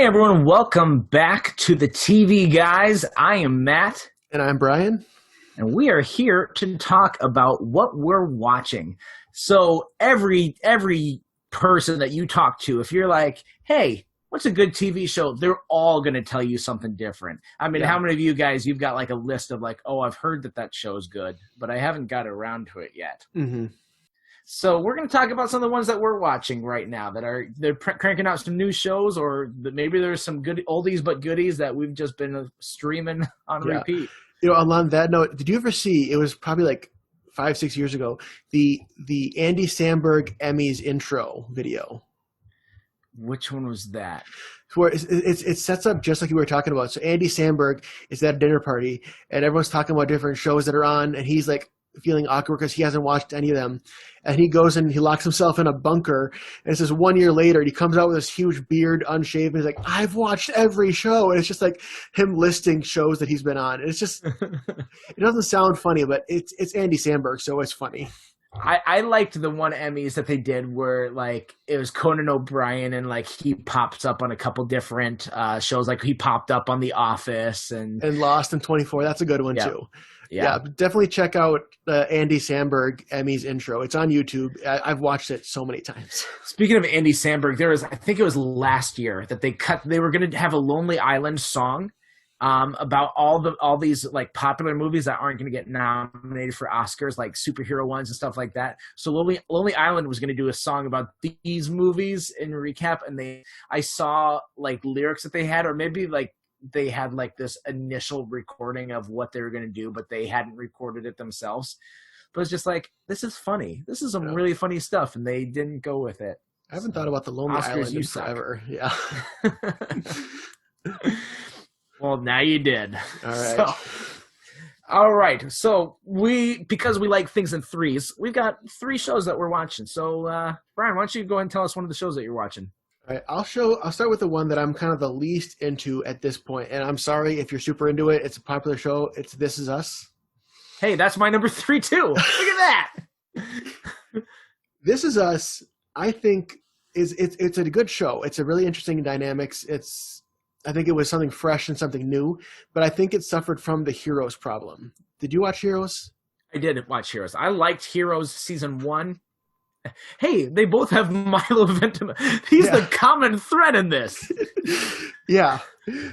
Hey everyone, welcome back to the TV Guys. I am Matt. And I'm Brian. And we are here to talk about what we're watching. So every person that you talk to, if you're like, hey, what's a good TV show? They're all going to tell you something different. I mean, How many of you guys, you've got like a list of like, oh, I've heard that show's good, but I haven't got around to it yet. Mm-hmm. So we're going to talk about some of the ones that we're watching right now they're cranking out some new shows, or maybe there's some good oldies but goodies that we've just been streaming on repeat. You know, on that note, did you ever see, it was probably like 5-6 years ago, the Andy Samberg Emmys intro video? Which one was that? Where it sets up just like you were talking about. So Andy Samberg is at a dinner party, and everyone's talking about different shows that are on, and he's like feeling awkward because he hasn't watched any of them. And he goes and he locks himself in a bunker, and it says 1 year later, he comes out with this huge beard, unshaved, and he's like, I've watched every show. And it's just like him listing shows that he's been on. And it's just, it doesn't sound funny, but it's Andy Samberg, so it's funny. I liked the one Emmys that they did where like it was Conan O'Brien, and like he pops up on a couple different shows. Like he popped up on The Office and Lost in 24. That's a good one too. Yeah, definitely check out the Andy Samberg Emmys intro. It's on YouTube. I've watched it so many times. Speaking of Andy Samberg, I think it was last year that they were going to have a Lonely Island song about all these like popular movies that aren't going to get nominated for Oscars, like superhero ones and stuff like that. So Lonely Island was going to do a song about these movies in recap, and I saw like lyrics that they had, or maybe like they had like this initial recording of what they were going to do, but they hadn't recorded it themselves. But it's just like, this is funny. This is some really funny stuff, and they didn't go with it. I haven't thought about the Lonely Island in forever. Yeah. Well, now you did. All right. So because we like things in threes, we've got 3 shows that we're watching. So Brian, why don't you go ahead and tell us one of the shows that you're watching? All right, I'll start with the one that I'm kind of the least into at this point, and I'm sorry if you're super into it. It's a popular show. It's This Is Us. Hey, that's my number 3 too. Look at that. This Is Us, I think it's a good show. It's a really interesting dynamics. I think it was something fresh and something new, but I think it suffered from the Heroes problem. Did you watch Heroes? I did watch Heroes. I liked Heroes season 1. Hey, they both have Milo Ventimiglia. He's the common thread in this. Yeah.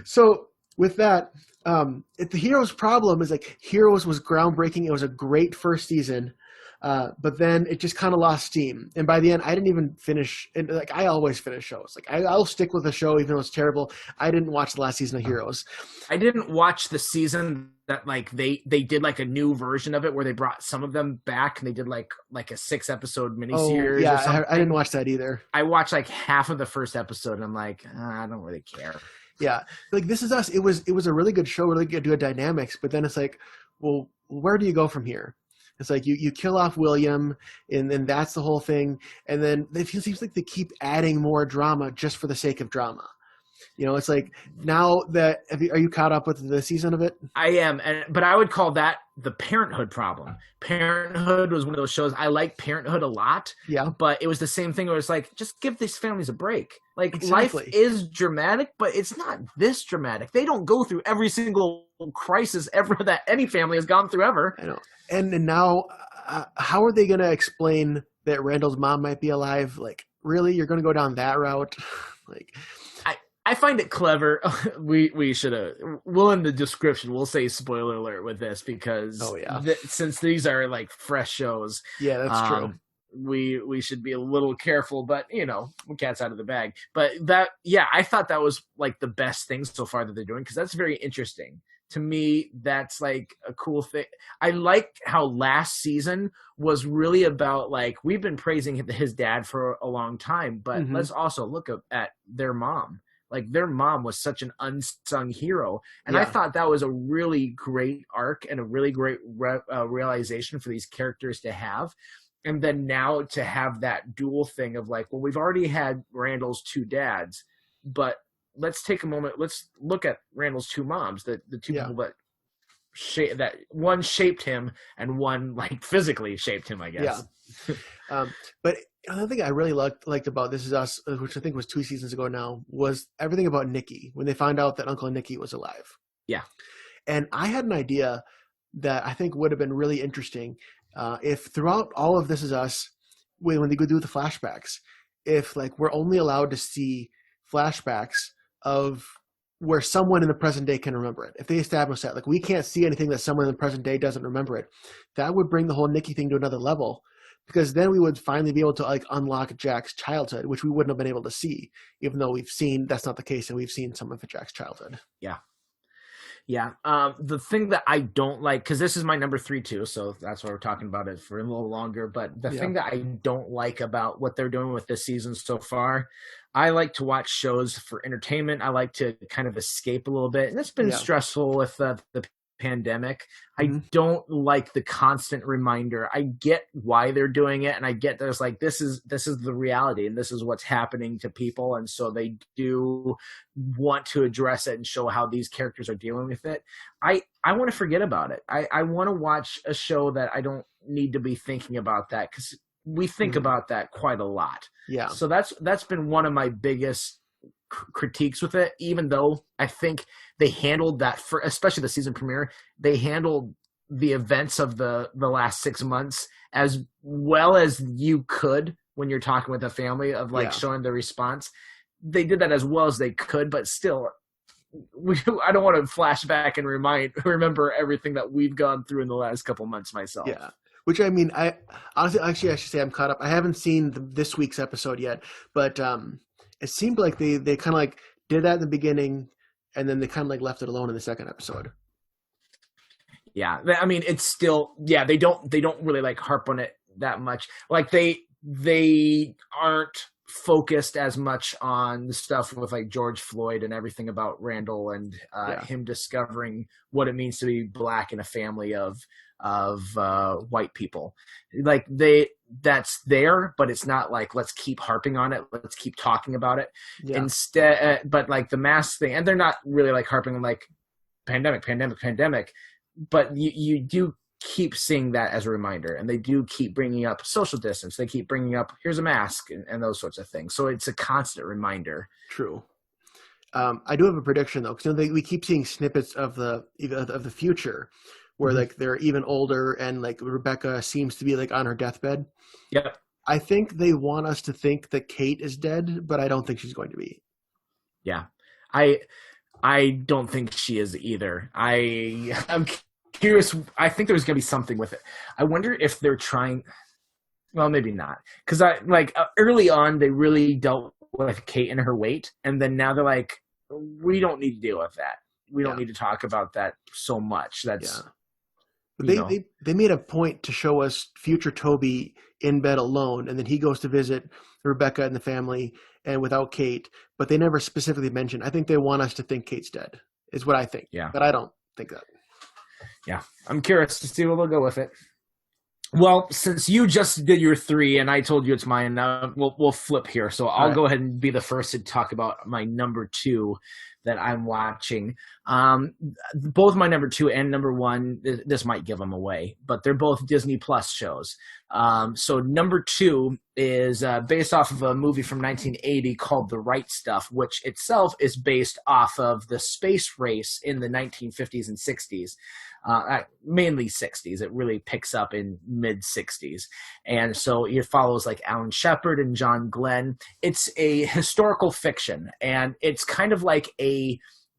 So with that, the Heroes problem is like Heroes was groundbreaking. It was a great first season, but then it just kind of lost steam. And by the end, I didn't even finish. And like I always finish shows. Like I'll stick with a show even though it's terrible. I didn't watch the last season of Heroes. I didn't watch the season that like they did like a new version of it where they brought some of them back and they did like a 6-episode miniseries. Oh, yeah, I didn't watch that either. I watched like half of the first episode and I'm like, I don't really care. Yeah, like This Is Us. It was a really good show, really good dynamics. But then it's like, well, where do you go from here? It's like you kill off William, and then that's the whole thing. And then it seems like they keep adding more drama just for the sake of drama. You know, it's like now that are you caught up with the season of it? I am, but I would call that the Parenthood problem. Parenthood was one of those shows. I like Parenthood a lot. Yeah, but it was the same thing where it's like, just give these families a break. Like exactly. Life is dramatic, but it's not this dramatic. They don't go through every single crisis ever that any family has gone through ever. I know. And now, how are they going to explain that Randall's mom might be alive? Like, really, you're going to go down that route? Like. I find it clever. We should have. We'll in the description. We'll say spoiler alert with this because since these are like fresh shows. Yeah, that's true. We should be a little careful, but cat's out of the bag. But I thought that was like the best thing so far that they're doing because that's very interesting. To me, that's like a cool thing. I like how last season was really about like we've been praising his dad for a long time, but let's also look at their mom. Like their mom was such an unsung hero. And I thought that was a really great arc and a really great realization for these characters to have. And then now to have that dual thing of like, well, we've already had Randall's 2 dads, but let's take a moment. Let's look at Randall's 2 moms, the 2 people that one shaped him and one like physically shaped him, I guess. Yeah. But Another thing I really liked about This Is Us, which I think was 2 seasons ago now, was everything about Nikki when they found out that Uncle Nicky was alive. Yeah. And I had an idea that I think would have been really interesting if throughout all of This Is Us, when they go do the flashbacks, if like we're only allowed to see flashbacks of where someone in the present day can remember it. If they establish that, like we can't see anything that someone in the present day doesn't remember it, that would bring the whole Nikki thing to another level. Because then we would finally be able to like unlock Jack's childhood, which we wouldn't have been able to see, even though we've seen that's not the case, and we've seen some of Jack's childhood. Yeah. Yeah. The thing that I don't like, because this is my number 3 too, so that's why we're talking about it for a little longer. But the thing that I don't like about what they're doing with this season so far, I like to watch shows for entertainment. I like to kind of escape a little bit, and it's been stressful with the pandemic. I don't like the constant reminder. I get why they're doing it, and I get there's like this is the reality, and this is what's happening to people, and so they do want to address it and show how these characters are dealing with it. I want to forget about it. I want to watch a show that I don't need to be thinking about that, because we think about that quite a lot. Yeah. So that's been one of my biggest critiques with it, even though I think they handled that, for especially the season premiere, they handled the events of the last 6 months as well as you could when you're talking with a family of like showing the response. They did that as well as they could, but still I don't want to flash back and remember everything that we've gone through in the last couple months myself. Yeah. Which, I mean, I honestly, actually, I should say I'm caught up. I haven't seen this week's episode yet, but it seemed like they kind of like did that in the beginning, and then they kind of like left it alone in the second episode. Yeah, I mean, it's still they don't really like harp on it that much. Like they aren't focused as much on the stuff with like George Floyd and everything about Randall and him discovering what it means to be black in a family of white people. Like that's there, but it's not like let's keep harping on it, let's keep talking about it. Instead, but like the mask thing, and they're not really like harping on like pandemic, but you do keep seeing that as a reminder, and they do keep bringing up social distance. They keep bringing up here's a mask and those sorts of things. So it's a constant reminder. True. I do have a prediction though, because we keep seeing snippets of the future where like they're even older, and like Rebecca seems to be like on her deathbed. Yep. I think they want us to think that Kate is dead, but I don't think she's going to be. Yeah. I don't think she is either. I'm curious. I think there's going to be something with it. I wonder if they're trying. Well, maybe not, because early on they really dealt with Kate and her weight, and then now they're like, we don't need to deal with that. We don't need to talk about that so much. That's But they made a point to show us future Toby in bed alone, and then he goes to visit Rebecca and the family and without Kate, but they never specifically mention. I think they want us to think Kate's dead, is what I think. Yeah. But I don't think that. Yeah. I'm curious to see where they'll go with it. Well, since you just did your 3 and I told you it's mine, now we'll flip here. So I'll go ahead and be the first to talk about my number 2 that I'm watching. Both my number 2 and number 1, this might give them away, but they're both Disney Plus shows. So number 2 is based off of a movie from 1980 called The Right Stuff, which itself is based off of the space race in the 1950s and 60s. Mainly 60s. It really picks up in mid 60s. And so it follows like Alan Shepard and John Glenn. It's a historical fiction, and it's kind of like a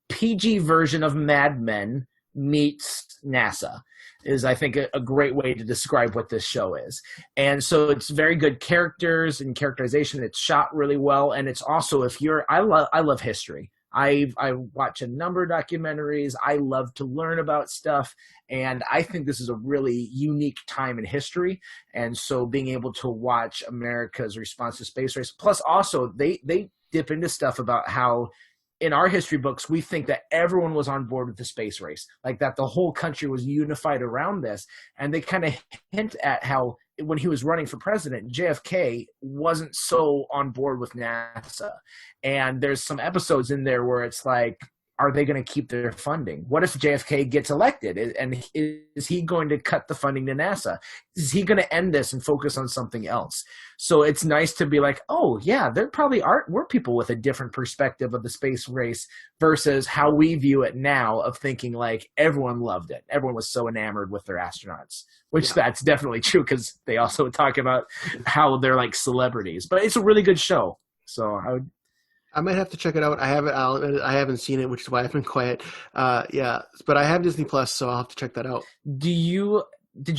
PG version of Mad Men meets NASA is, I think, a great way to describe what this show is. And so it's very good characters and characterization. It's shot really well. And it's also, I love history. I watch a number of documentaries. I love to learn about stuff, and I think this is a really unique time in history. And so being able to watch America's response to space race, plus also they dip into stuff about how in our history books, we think that everyone was on board with the space race, like that the whole country was unified around this. And they kind of hint at how when he was running for president, JFK wasn't so on board with NASA. And there's some episodes in there where it's like, are they going to keep their funding? What if JFK gets elected, and is he going to cut the funding to NASA? Is he going to end this and focus on something else? So it's nice to be like, oh yeah, there probably were people with a different perspective of the space race versus how we view it now, of thinking like everyone loved it. Everyone was so enamored with their astronauts, which that's definitely true, because they also talk about how they're like celebrities. But it's a really good show. So I might have to check it out. I'll admit I haven't seen it, which is why I've been quiet. Yeah, but I have Disney Plus, so I'll have to check that out. did you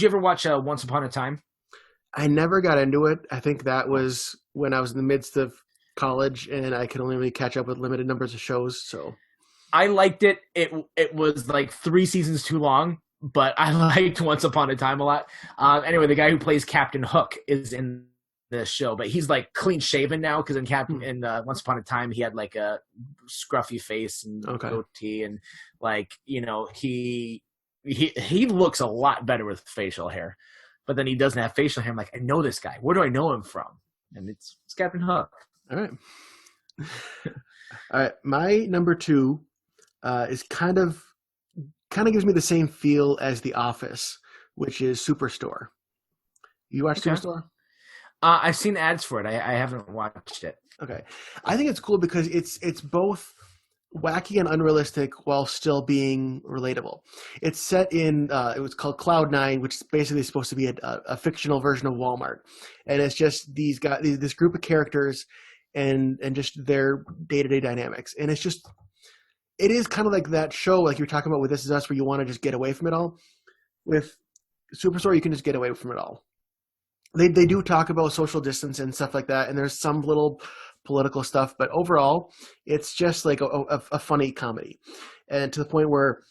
ever watch Once Upon a Time? I never got into it. I think that was when I was in the midst of college, and I could only really catch up with limited numbers of shows. So I liked it. It was like 3 seasons too long, but I liked Once Upon a Time a lot. Anyway, the guy who plays Captain Hook is in the show, but he's like clean shaven now, because in Once Upon a Time he had like a scruffy face and goatee, and like, you know, he looks a lot better with facial hair, but then he doesn't have facial hair. I'm like, I know this guy. Where do I know him from? And it's Captain Hook. All right. My number 2 is kind of gives me the same feel as The Office, which is Superstore. You watch Superstore? I've seen ads for it. I haven't watched it. Okay. I think it's cool because it's both wacky and unrealistic while still being relatable. It's set in, it was called Cloud9, which is basically supposed to be a fictional version of Walmart. And it's just these guys, this group of characters and just their day-to-day dynamics. And it is kind of like that show, like you were talking about with This Is Us, where you want to just get away from it all. With Superstore, you can just get away from it all. They do talk about social distance and stuff like that, and there's some little political stuff, but overall, it's just like a funny comedy, and to the point where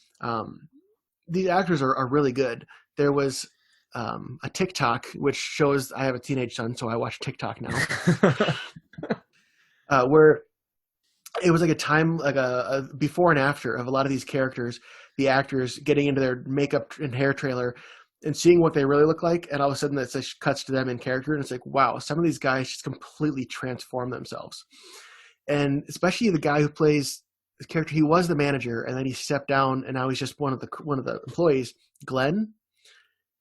these actors are really good. There was a TikTok, which shows I have a teenage son, so I watch TikTok now, where it was like a time, like a before and after of a lot of these characters, the actors getting into their makeup and hair trailer and seeing what they really look like, and all of a sudden that cuts to them in character, and it's like, wow, some of these guys just completely transform themselves. And especially the guy who plays this character, he was the manager, and then he stepped down, and now he's just one of the employees. Glenn,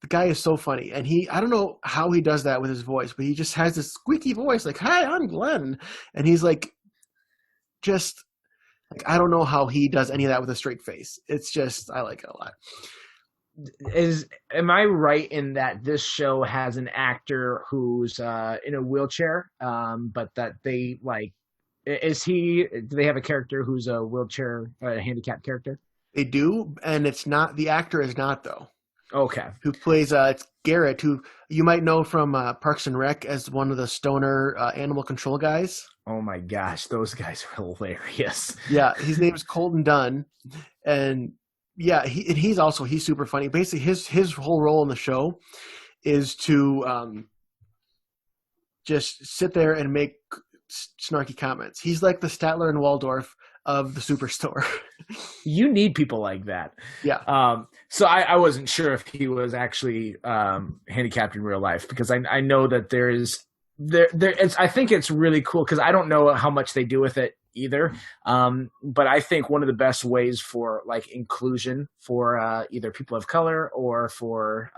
the guy is so funny, and I don't know how he does that with his voice, but he just has this squeaky voice, like, "Hi, I'm Glenn," and he's like, just like, I don't know how he does any of that with a straight face. It's just, I like it a lot. Am I right in that this show has an actor who's in a wheelchair, but that they like, do they have a character who's a wheelchair handicapped character? They do, and the actor is not, though. Okay. Who plays it's Garrett, who you might know from Parks and Rec as one of the stoner animal control guys. Oh my gosh, those guys are hilarious. Yeah, his name is Colton Dunn, and yeah, he's super funny. Basically, his whole role in the show is to just sit there and make snarky comments. He's like the Statler and Waldorf of the Superstore. You need people like that. Yeah. So I wasn't sure if he was actually handicapped in real life, because I know that I think it's really cool, because I don't know how much they do with it either. But I think one of the best ways for like inclusion for either people of color or for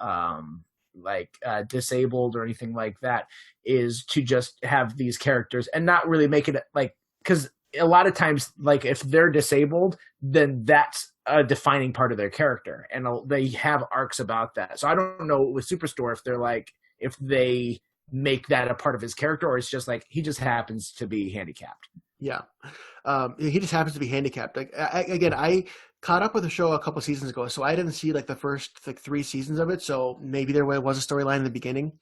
disabled or anything like that is to just have these characters and not really make it like, because a lot of times, like, if they're disabled, then that's a defining part of their character, and they have arcs about that. So I don't know with Superstore if they make that a part of his character, or it's just like he just happens to be handicapped. Yeah. He just happens to be handicapped. Like, I caught up with the show a couple seasons ago, so I didn't see like the first 3 seasons of it. So maybe there was a storyline in the beginning,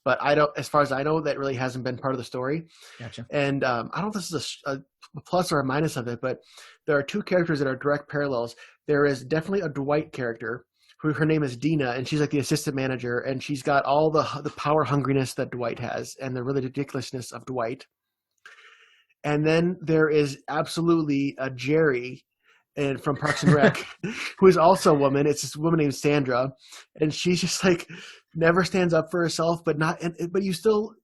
but as far as I know, that really hasn't been part of the story. Gotcha. And I don't know if this is a plus or a minus of it, but there are 2 characters that are direct parallels. There is definitely a Dwight character, her name is Dina, and she's like the assistant manager, and she's got all the power hungriness that Dwight has and the really ridiculousness of Dwight. And then there is absolutely a Jerry from Parks and Rec, who is also a woman. It's this woman named Sandra, and she's just like never stands up for herself, but you still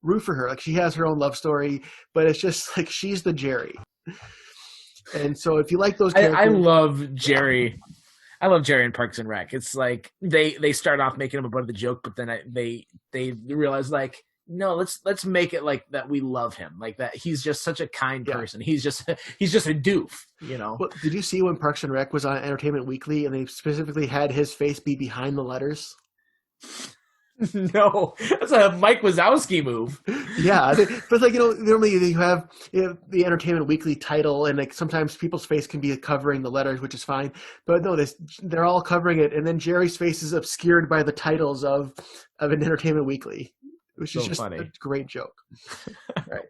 root for her. Like, she has her own love story, but it's just like she's the Jerry. And so if you like those I characters, love Jerry. I love Jerry in Parks and Rec. It's like they start off making him a butt of the joke, but then they realize like, no, let's make it like that we love him, like that he's just such a kind person. He's just a doof, you know. well, did you see when Parks and Rec was on Entertainment Weekly and they specifically had his face be behind the letters? No, that's a Mike Wazowski move. Yeah, but like, normally you have the Entertainment Weekly title, and like sometimes people's face can be covering the letters, which is fine. But no, they're all covering it, and then Jerry's face is obscured by the titles of an Entertainment Weekly, which is just funny. A great joke. Right.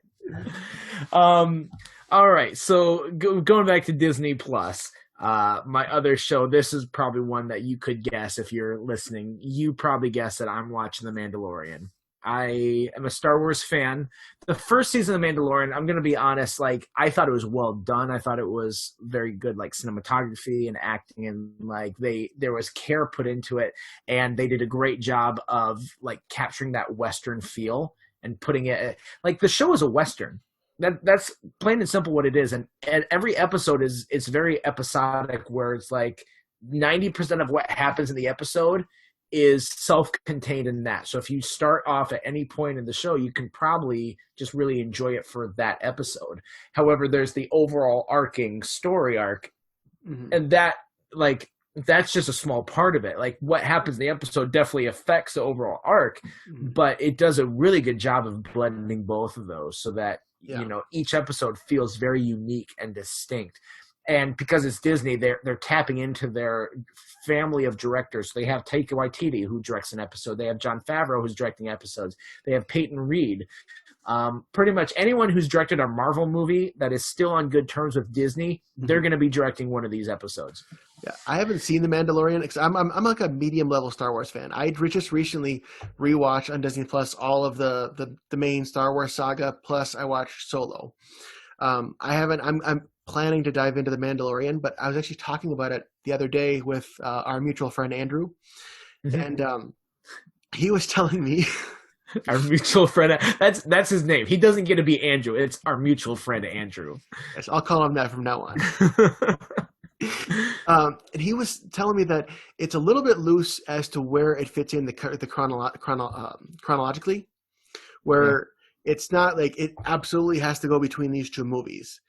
All right. So going back to Disney Plus. My other show, this is probably one that you could guess if you're listening. You probably guess that I'm watching The Mandalorian. I am a Star Wars fan. The first season of The Mandalorian, I'm going to be honest, like, I thought it was well done. I thought it was very good, like, cinematography and acting, and, like, there was care put into it, and they did a great job of, like, capturing that Western feel and putting it, like, the show is a Western. That's plain and simple what it is, and every episode is very episodic, where it's like 90% of what happens in the episode is self-contained in that. So if you start off at any point in the show, you can probably just really enjoy it for that episode. However, there's the overall arcing story arc, and that's just a small part of it. Like, what happens in the episode definitely affects the overall arc, but it does a really good job of blending both of those so that each episode feels very unique and distinct. And because it's Disney, they're tapping into their family of directors. So they have Taika Waititi, who directs an episode. They have Jon Favreau, who's directing episodes. They have Peyton Reed. Pretty much anyone who's directed a Marvel movie that is still on good terms with Disney, they're going to be directing one of these episodes. Yeah, I haven't seen The Mandalorian because I'm like a medium level Star Wars fan. I just recently rewatched on Disney Plus all of the main Star Wars saga. Plus, I watched Solo. I haven't. I'm planning to dive into The Mandalorian, but I was actually talking about it the other day with our mutual friend Andrew, and he was telling me. Our mutual friend, that's his name. He doesn't get to be Andrew. It's our mutual friend Andrew. Yes, I'll call him that from now on. And he was telling me that it's a little bit loose as to where it fits in chronologically, where it's not like it absolutely has to go between these two movies.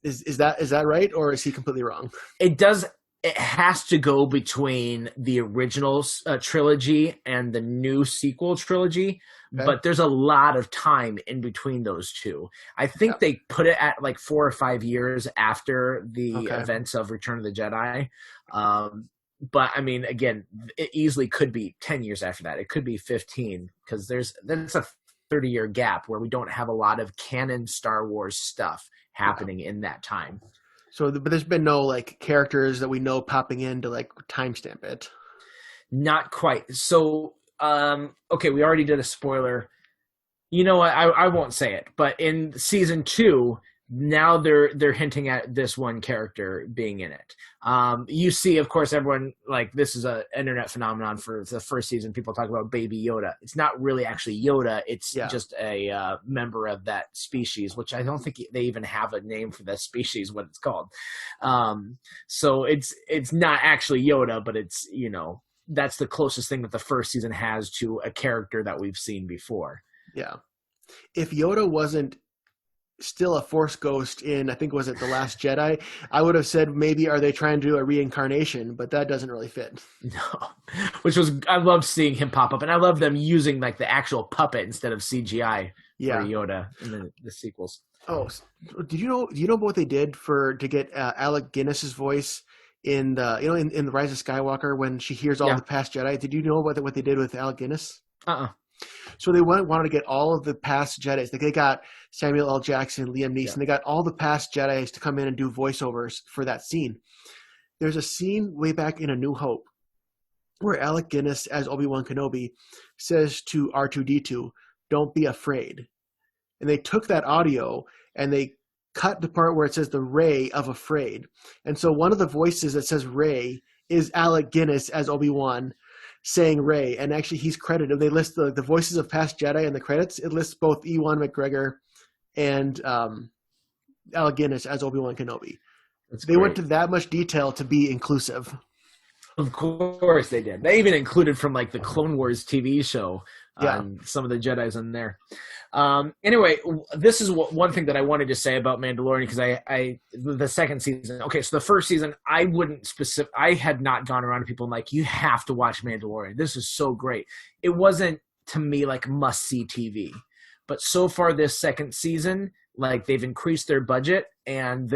Is that right, or is he completely wrong? It does. It has to go between the original trilogy and the new sequel trilogy, but there's a lot of time in between those two. I think they put it at like 4 or 5 years after the events of Return of the Jedi. But I mean, again, it easily could be 10 years after that. It could be 15, because that's a 30-year gap where we don't have a lot of canon Star Wars stuff happening in that time. So, but there's been no like characters that we know popping in to like timestamp it. Not quite. So, okay, we already did a spoiler. You know what? I won't say it. But in season 2, now they're hinting at this one character being in it. You see, of course, everyone, like, this is an internet phenomenon for the first season. People talk about Baby Yoda. It's not really actually Yoda. It's just a member of that species, which I don't think they even have a name for that species, what it's called. So it's not actually Yoda, but it's, that's the closest thing that the first season has to a character that we've seen before. Yeah. If Yoda wasn't still a Force ghost in, I think, was it The Last Jedi, I would have said maybe are they trying to do a reincarnation, but that doesn't really fit. No, I loved seeing him pop up, and I love them using like the actual puppet instead of CGI for Yoda in the sequels. Oh, do you know what they did to get Alec Guinness's voice in the in the Rise of Skywalker when she hears all the past Jedi? Did you know what they did with Alec Guinness? So they wanted to get all of the past Jedis. Like they got Samuel L. Jackson, Liam Neeson. They got all the past Jedis to come in and do voiceovers for that scene. There's a scene way back in A New Hope where Alec Guinness as Obi-Wan Kenobi says to R2-D2, "Don't be afraid." And they took that audio and they cut the part where it says the Rey of afraid. And so one of the voices that says Rey is Alec Guinness as Obi-Wan saying Rey, and actually he's credited. They list the voices of past Jedi in the credits. It lists both Ewan McGregor and Alec Guinness as Obi-Wan Kenobi. That's They went great. to that much detail to be inclusive. Of course they did. They even included from like the Clone Wars TV show Yeah. some of the Jedi's in there. Anyway, this is one thing that I wanted to say about Mandalorian because I the second season. Okay, so the first season, I had not gone around to people like, you have to watch Mandalorian. This is so great. It wasn't to me like must see TV, but so far this second season, like they've increased their budget and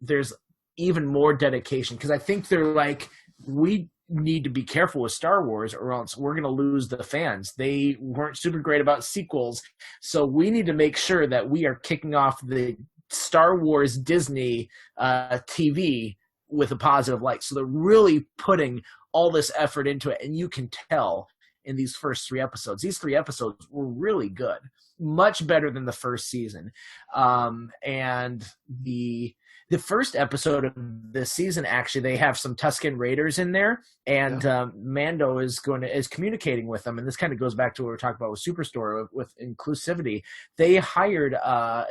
there's even more dedication because I think they're like, we need to be careful with Star Wars or else we're going to lose the fans. They weren't super great about sequels. So we need to make sure that we are kicking off the Star Wars Disney TV with a positive light. So they're really putting all this effort into it. And you can tell in these first 3 episodes. These 3 episodes were really good. Much better than the first season. And the first episode of this season, actually, they have some Tusken Raiders in there, and Mando is communicating with them, and this kind of goes back to what we were talking about with Superstore with inclusivity. They hired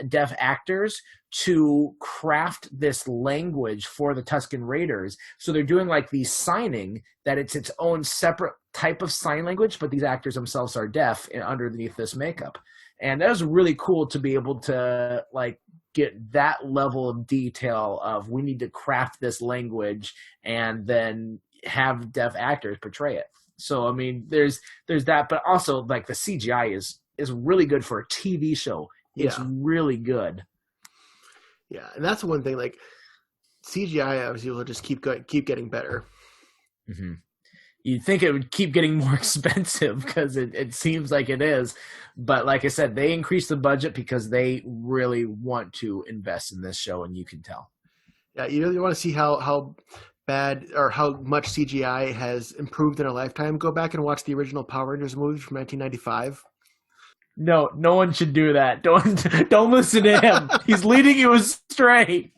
deaf actors to craft this language for the Tusken Raiders, so they're doing like the signing that it's its own separate type of sign language, but these actors themselves are deaf underneath this makeup, and that was really cool to be able to like get that level of detail of we need to craft this language and then have deaf actors portray it. So I mean, there's that, but also like the CGI is really good for a TV show. It's really good. Yeah, and that's one thing. Like CGI, obviously, will just keep getting better. Mm-hmm. You'd think it would keep getting more expensive because it seems like it is. But like I said, they increased the budget because they really want to invest in this show, and you can tell. Yeah, you really want to see how bad or how much CGI has improved in a lifetime. Go back and watch the original Power Rangers movie from 1995. No one should do that. Don't listen to him. He's leading you astray.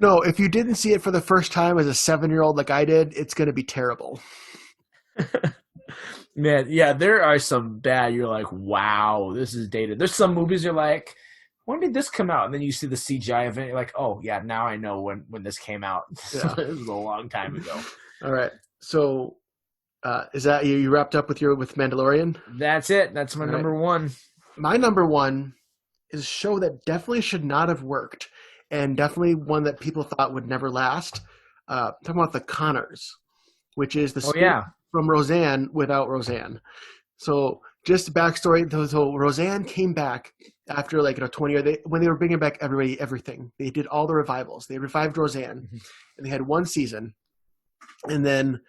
No, if you didn't see it for the first time as a 7-year-old like I did, it's going to be terrible. Man, yeah, there are some bad. You're like, wow, this is dated. There's some movies you're like, when did this come out? And then you see the CGI event, you're like, oh yeah, now I know when this came out. Yeah. It was a long time ago. All right, so is that you wrapped up with Mandalorian? That's it. That's my number one. My number one is a show that definitely should not have worked, and definitely one that people thought would never last. Talking about The Connors, which is the spin from Roseanne without Roseanne. So just backstory: so Roseanne came back after 20 years. When they were bringing back everything. They did all the revivals. They revived Roseanne, and they had 1 season, and then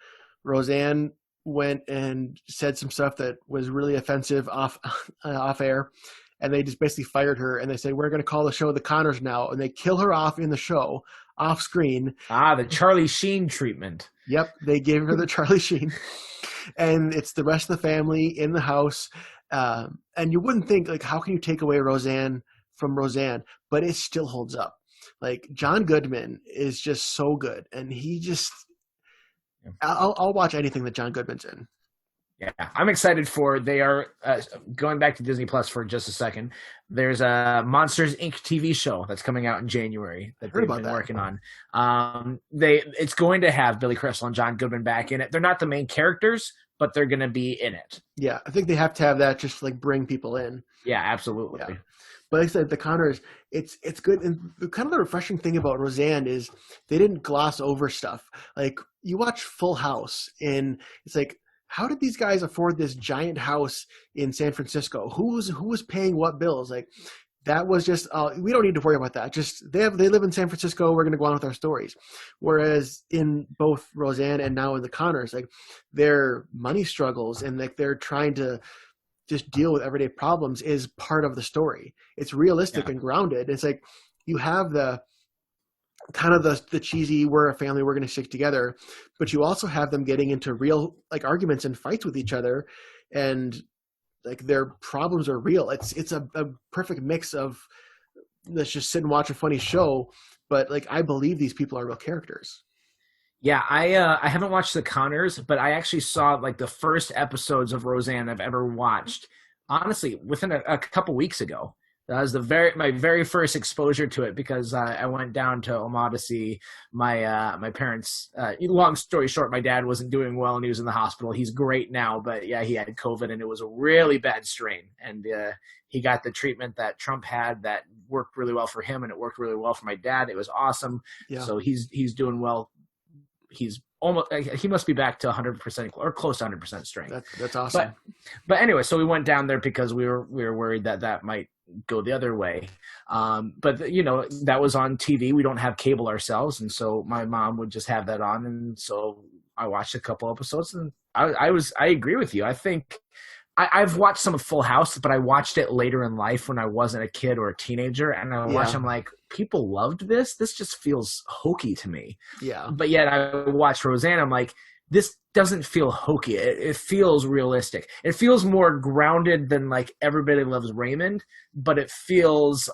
Roseanne went and said some stuff that was really offensive off air, and they just basically fired her, and they said, we're going to call the show The Connors now, and they kill her off in the show, off screen. The Charlie Sheen treatment. Yep, they gave her the Charlie Sheen, and it's the rest of the family in the house, and you wouldn't think, like, how can you take away Roseanne from Roseanne, but it still holds up. Like, John Goodman is just so good, and he just I'll watch anything that John Goodman's in. Yeah, I'm excited for. They are going back to Disney Plus for just a second. There's a Monsters Inc. TV show that's coming out in January that they've been working on. It's going to have Billy Crystal and John Goodman back in it. They're not the main characters, but they're going to be in it. Yeah, I think they have to have that just to, like, bring people in. Yeah, absolutely. Yeah. But like I said, The Connors, it's good. And kind of the refreshing thing about Roseanne is they didn't gloss over stuff. Like, you watch Full House, and it's like, how did these guys afford this giant house in San Francisco? Who was paying what bills? Like, that was just we don't need to worry about that. Just they live in San Francisco. We're going to go on with our stories. Whereas in both Roseanne and now in The Connors, like, their money struggles and like they're trying to just deal with everyday problems is part of the story. It's realistic and grounded. It's like you have the kind of the cheesy, we're a family, we're going to stick together, but you also have them getting into real, like, arguments and fights with each other, and like their problems are real. It's a perfect mix of let's just sit and watch a funny show, but like I believe these people are real characters. Yeah, I haven't watched The Connors, but I actually saw like the first episodes of Roseanne I've ever watched, honestly, within a couple weeks ago. That was my very first exposure to it because I went down to Omaha to see my parents. Long story short, my dad wasn't doing well and he was in the hospital. He's great now, but yeah, he had COVID and it was a really bad strain. And he got the treatment that Trump had that worked really well for him, and it worked really well for my dad. It was awesome. Yeah. So he's doing well. He's almost, he must be back to 100% or close to 100% strength. That's awesome. But anyway, so we went down there because we were worried that might go the other way. But that was on TV. We don't have cable ourselves, and so my mom would just have that on, and so I watched a couple episodes, and I agree with you. I think I've watched some of Full House, but I watched it later in life when I wasn't a kid or a teenager, and I watched. I'm like, people loved this. This just feels hokey to me. Yeah. But yet I watched Roseanne. I'm like, this doesn't feel hokey. It feels realistic. It feels more grounded than like Everybody Loves Raymond, but it feels,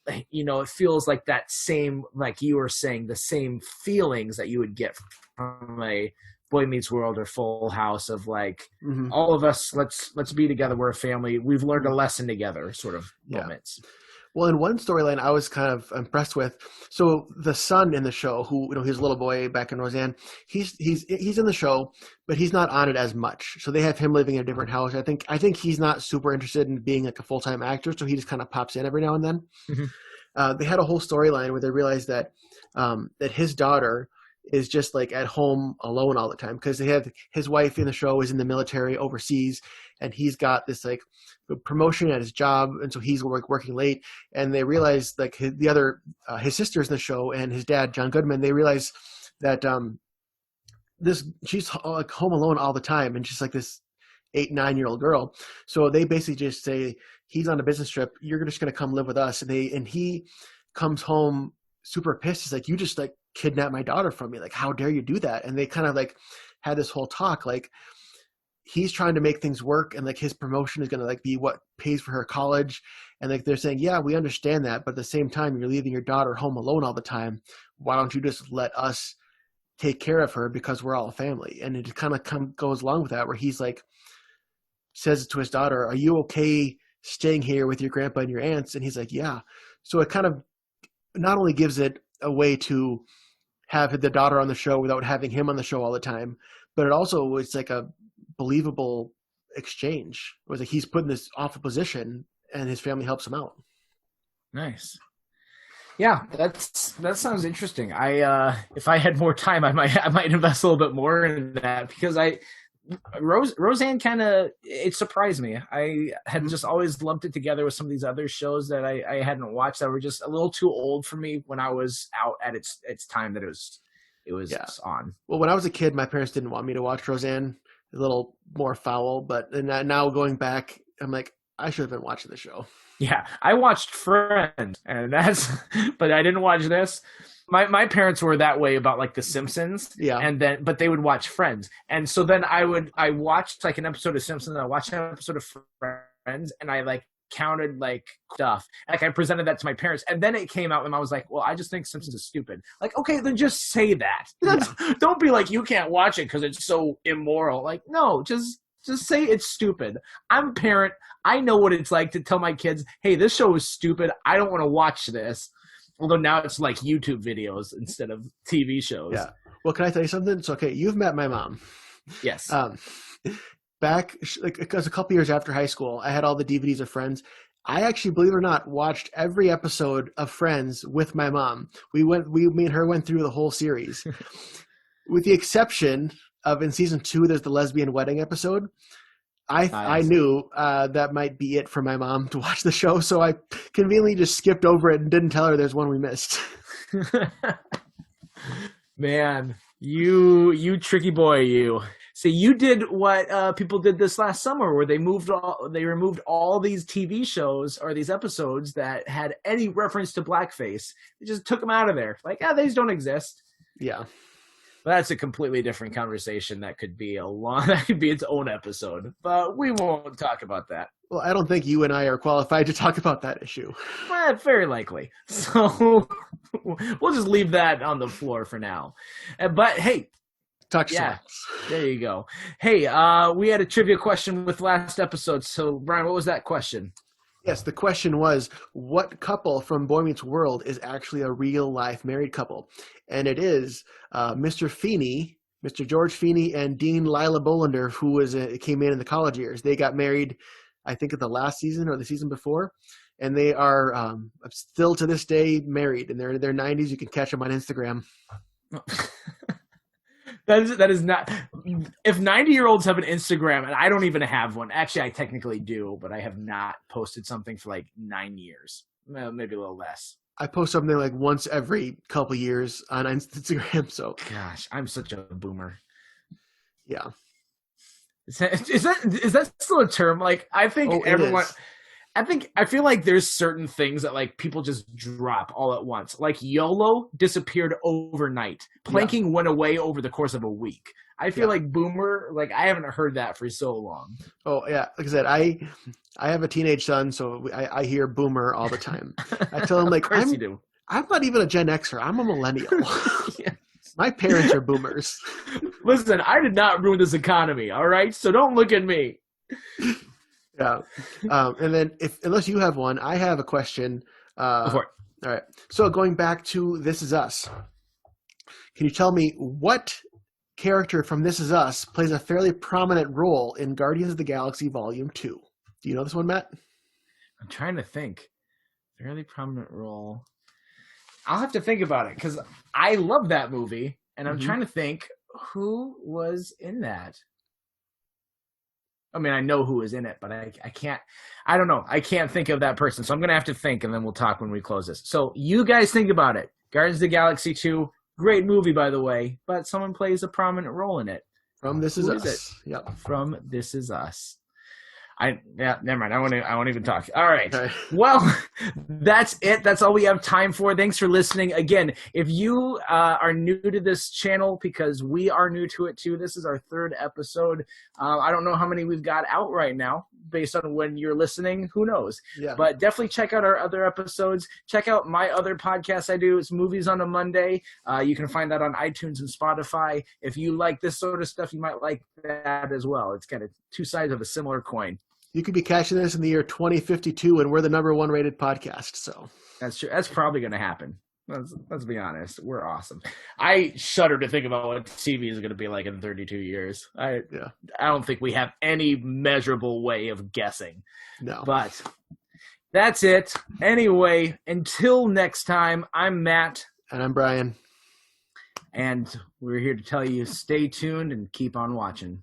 it feels like that same, like you were saying, the same feelings that you would get from a Boy Meets World or Full House of like, all of us, let's be together. We're a family. We've learned a lesson together sort of moments. Well, in one storyline I was kind of impressed with, so the son in the show, who he's a little boy back in Roseanne, he's in the show, but he's not on it as much. So they have him living in a different house. I think he's not super interested in being like a full-time actor, so he just kind of pops in every now and then. They had a whole storyline where they realized that that his daughter is just like at home alone all the time because they have his wife in the show is in the military overseas, and he's got this like promotion at his job, and so he's like working late. And they realize like his sisters in the show and his dad John Goodman, they realize that she's like home alone all the time, and she's like this 8-9-year-old girl. So they basically just say, he's on a business trip, you're just going to come live with us. And he comes home super pissed. He's like, you just like kidnapped my daughter from me. Like, how dare you do that? And they kind of like had this whole talk, like he's trying to make things work, and like his promotion is going to like be what pays for her college. And like, they're saying, yeah, we understand that, but at the same time, you're leaving your daughter home alone all the time. Why don't you just let us take care of her, because we're all a family? And it kind of goes along with that, where he's like, says to his daughter, are you okay staying here with your grandpa and your aunts? And he's like, yeah. So it kind of not only gives it a way to have the daughter on the show without having him on the show all the time, but it's like a believable exchange. It was like he's put in this awful position and his family helps him out. Nice. Yeah, that sounds interesting. If I had more time, I might invest a little bit more in that, because Roseanne it surprised me. I had just always lumped it together with some of these other shows that I hadn't watched that were just a little too old for me when I was out at its time that it was on. Well, when I was a kid, my parents didn't want me to watch Roseanne. A little more foul, but now going back, I'm like, I should have been watching the show. Yeah, I watched Friends, and but I didn't watch this. My parents were that way about like The Simpsons, but they would watch Friends, and so then I watched like an episode of Simpsons, and I watched an episode of Friends, and I like counted like stuff, like I presented that to my parents, and then it came out, and I was like, well, I just think Simpsons is stupid. Like, okay, then just say that. Don't be like, you can't watch it because it's so immoral. Like, no, just say it's stupid. I'm a parent. I know what it's like to tell my kids, hey, this show is stupid. I don't want to watch this. Although now it's like YouTube videos instead of TV shows. Yeah. Well, can I tell you something? It's okay. You've met my mom. Yes. Back, because a couple years after high school, I had all the DVDs of Friends. I actually, believe it or not, watched every episode of Friends with my mom. Me and her went through the whole series. With the exception of in season 2, there's the lesbian wedding episode. I knew that might be it for my mom to watch the show, so I conveniently just skipped over it and didn't tell her there's one we missed. Man, you tricky boy, you. So you did what people did this last summer, where they removed all these TV shows or these episodes that had any reference to blackface. They just took them out of there. Like, these don't exist. Yeah. That's a completely different conversation. That could be its own episode, but we won't talk about that. Well, I don't think you and I are qualified to talk about that issue. Very likely. So we'll just leave that on the floor for now. But hey, talk sports. There you go. Hey, we had a trivia question with last episode. So Brian, what was that question? Yes, the question was, what couple from Boy Meets World is actually a real life married couple? And it is Mr. Feeney, Mr. George Feeney, and Dean Lila Bolander, who came in the college years. They got married, I think, at the last season or the season before, and they are still to this day married. And they're in their 90s. You can catch them on Instagram. That is not. If 90-year-olds have an Instagram, and I don't even have one. Actually, I technically do, but I have not posted something for like 9 years, well, maybe a little less. I post something like once every couple years on Instagram. So, gosh, I'm such a boomer. Yeah. Is that still a term? Like, I think everyone. I feel like there's certain things that like people just drop all at once. Like YOLO disappeared overnight. Planking went away over the course of a week. I feel like boomer, like I haven't heard that for so long. Oh yeah, like I said, I have a teenage son, so I hear boomer all the time. I tell him like, of course you do. I'm not even a Gen Xer. I'm a millennial. My parents are boomers. Listen, I did not ruin this economy. All right, so don't look at me. Yeah, and then unless you have one, I have a question. Go for it. All right. So going back to This Is Us, can you tell me what character from This Is Us plays a fairly prominent role in Guardians of the Galaxy Volume 2? Do you know this one, Matt? I'm trying to think. Fairly prominent role. I'll have to think about it because I love that movie, and I'm trying to think who was in that. I mean, I know who is in it, but I can't. I don't know. I can't think of that person, so I'm gonna have to think, and then we'll talk when we close this. So you guys think about it. Guardians of the Galaxy 2, great movie, by the way, but someone plays a prominent role in it. From This Is Us. Yep. From This Is Us. Never mind. I won't even talk. All right. Well, that's it. That's all we have time for. Thanks for listening. Again, if you are new to this channel, because we are new to it too, this is our 3rd episode. I don't know how many we've got out right now based on when you're listening. Who knows? Yeah. But definitely check out our other episodes. Check out my other podcast I do. It's Movies on a Monday. You can find that on iTunes and Spotify. If you like this sort of stuff, you might like that as well. It's kind of two sides of a similar coin. You could be catching this in the year 2052, and we're the #1 rated podcast. So that's true. That's probably going to happen. Let's be honest. We're awesome. I shudder to think about what TV is going to be like in 32 years. I don't think we have any measurable way of guessing. No. But that's it. Anyway, until next time, I'm Matt. And I'm Brian. And we're here to tell you stay tuned and keep on watching.